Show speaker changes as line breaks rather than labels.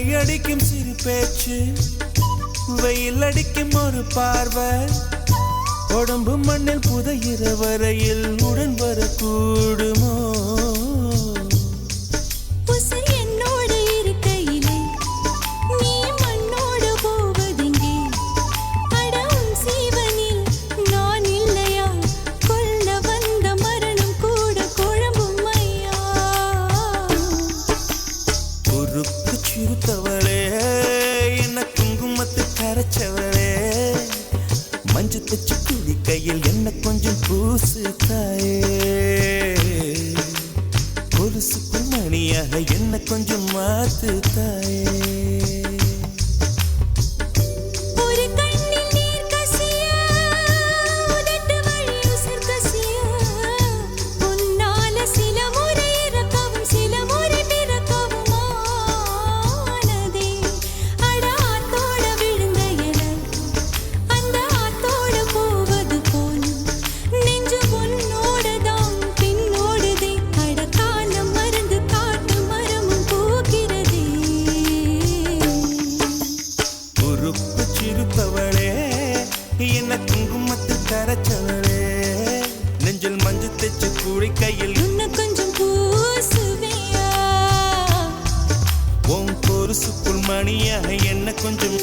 மையடிக்கும் சிறு பேச்சு வெயில் அடிக்கும் ஒரு பார்வை உடம்பு மண்ணில் புதையிற வரையில் உடன் வரக்கூடுமோ சிறுத்தவளே என்ன குங்குமத்து கரைச்சவளே மஞ்சு தச்சு குடி கையில் என்ன கொஞ்சம் பூசு தாயே கொலுசுக்குள் மணியாக என்ன கொஞ்சம் மாத்து தாயே என்ன குங்குமத்து கரைச்சவளே நெஞ்சில் மஞ்சு தைச்சு கூடி கையில்
இன்னும் கொஞ்சம் பூசுவியா
உன் பொருசுக்குள் மணியாக என்ன கொஞ்சம்